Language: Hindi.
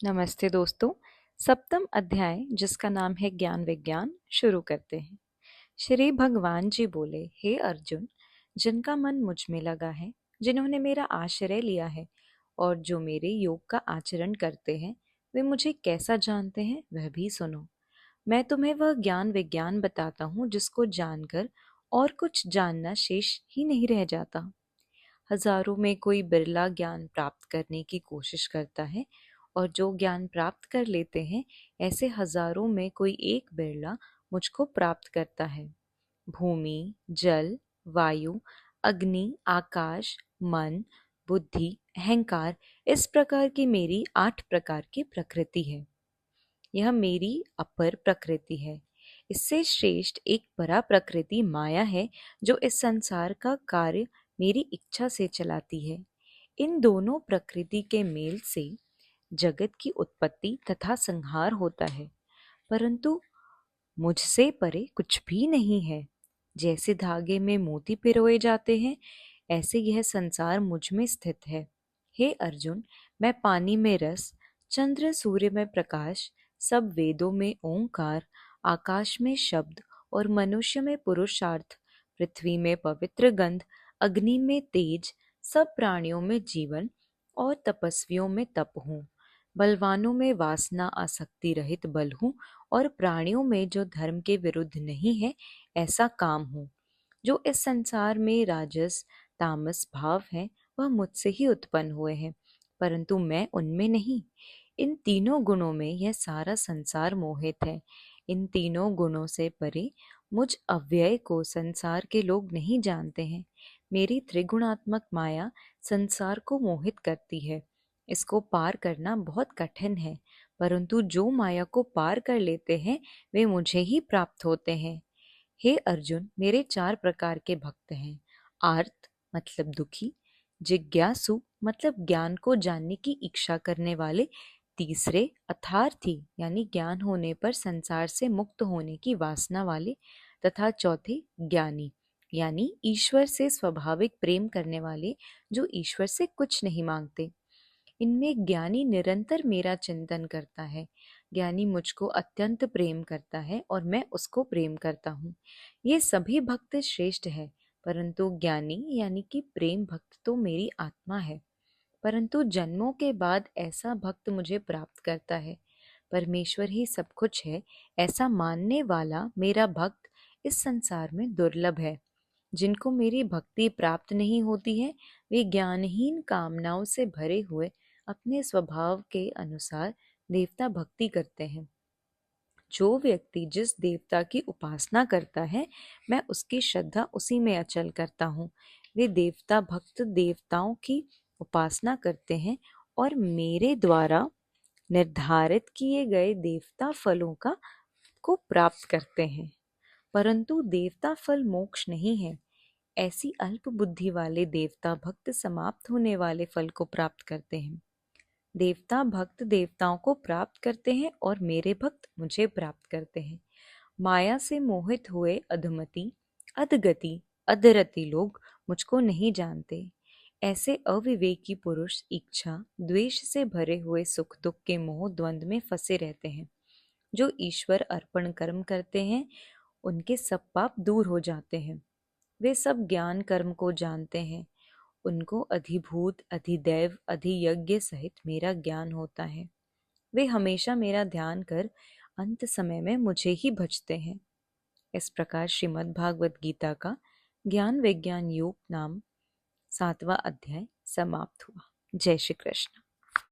नमस्ते दोस्तों। सप्तम अध्याय जिसका नाम है ज्ञान विज्ञान शुरू करते हैं। श्री भगवान जी बोले, हे अर्जुन, जिनका मन मुझ में लगा है, जिन्होंने मेरा आश्रय लिया है और जो मेरे योग का आचरण करते हैं, वे मुझे कैसा जानते हैं वह भी सुनो। मैं तुम्हें वह ज्ञान विज्ञान बताता हूँ जिसको जानकर और कुछ जानना शेष ही नहीं रह जाता। हजारों में कोई बिरला ज्ञान प्राप्त करने की कोशिश करता है, और जो ज्ञान प्राप्त कर लेते हैं, ऐसे हजारों में कोई एक बिरला मुझको प्राप्त करता है। भूमि, जल, वायु, अग्नि, आकाश, मन, बुद्धि, अहंकार, इस प्रकार की मेरी 8 प्रकार की प्रकृति है। यह मेरी अपर प्रकृति है। इससे श्रेष्ठ एक परा प्रकृति माया है, जो इस संसार का कार्य मेरी इच्छा से चलाती है। इन दोनों प्रकृति के मेल से जगत की उत्पत्ति तथा संहार होता है, परंतु मुझसे परे कुछ भी नहीं है। जैसे धागे में मोती पिरोए जाते हैं, ऐसे यह संसार मुझ में स्थित है। हे अर्जुन, मैं पानी में रस, चंद्र सूर्य में प्रकाश, सब वेदों में ओंकार, आकाश में शब्द और मनुष्य में पुरुषार्थ, पृथ्वी में पवित्र गंध, अग्नि में तेज, सब प्राणियों में जीवन और तपस्वियों में तप हूँ। बलवानों में वासना आसक्ति रहित बल हूँ, और प्राणियों में जो धर्म के विरुद्ध नहीं है ऐसा काम हूँ। जो इस संसार में राजस तामस भाव है, वह मुझसे ही उत्पन्न हुए हैं, परंतु मैं उनमें नहीं। इन तीनों गुणों में यह सारा संसार मोहित है। इन तीनों गुणों से परे मुझ अव्यय को संसार के लोग नहीं जानते हैं। मेरी त्रिगुणात्मक माया संसार को मोहित करती है। इसको पार करना बहुत कठिन है, परंतु जो माया को पार कर लेते हैं, वे मुझे ही प्राप्त होते हैं। हे अर्जुन, मेरे 4 प्रकार के भक्त हैं। आर्त मतलब दुखी, जिज्ञासु मतलब ज्ञान को जानने की इच्छा करने वाले, तीसरे अथार्थी यानी ज्ञान होने पर संसार से मुक्त होने की वासना वाले, तथा चौथे ज्ञानी यानी ईश्वर से स्वाभाविक प्रेम करने वाले, जो ईश्वर से कुछ नहीं मांगते। इनमें ज्ञानी निरंतर मेरा चिंतन करता है। ज्ञानी मुझको अत्यंत प्रेम करता है और मैं उसको प्रेम करता हूँ। ये सभी भक्त श्रेष्ठ है, परंतु ज्ञानी यानी कि प्रेम भक्त तो मेरी आत्मा है। परंतु जन्मों के बाद ऐसा भक्त मुझे प्राप्त करता है। परमेश्वर ही सब कुछ है, ऐसा मानने वाला मेरा भक्त इस संसार में दुर्लभ है। जिनको मेरी भक्ति प्राप्त नहीं होती है, वे ज्ञानहीन कामनाओं से भरे हुए अपने स्वभाव के अनुसार देवता भक्ति करते हैं। जो व्यक्ति जिस देवता की उपासना करता है, मैं उसकी श्रद्धा उसी में अचल करता हूँ। वे देवता भक्त देवताओं की उपासना करते हैं और मेरे द्वारा निर्धारित किए गए देवता फलों का को प्राप्त करते हैं, परंतु देवता फल मोक्ष नहीं है। ऐसी अल्प बुद्धि वाले देवता भक्त समाप्त होने वाले फल को प्राप्त करते हैं। देवता भक्त देवताओं को प्राप्त करते हैं और मेरे भक्त मुझे प्राप्त करते हैं। माया से मोहित हुए अधमति, अधगति, अधरति लोग मुझको नहीं जानते। ऐसे अविवेकी पुरुष इच्छा द्वेष से भरे हुए सुख दुख के मोह द्वंद में फंसे रहते हैं। जो ईश्वर अर्पण कर्म करते हैं, उनके सब पाप दूर हो जाते हैं। वे सब ज्ञान कर्म को जानते हैं। उनको अधिभूत अधिदैव अधियज्ञ सहित मेरा ज्ञान होता है। वे हमेशा मेरा ध्यान कर अंत समय में मुझे ही भजते हैं। इस प्रकार श्रीमद् भागवत गीता का ज्ञान विज्ञान योग नाम 7वां अध्याय समाप्त हुआ। जय श्री कृष्ण।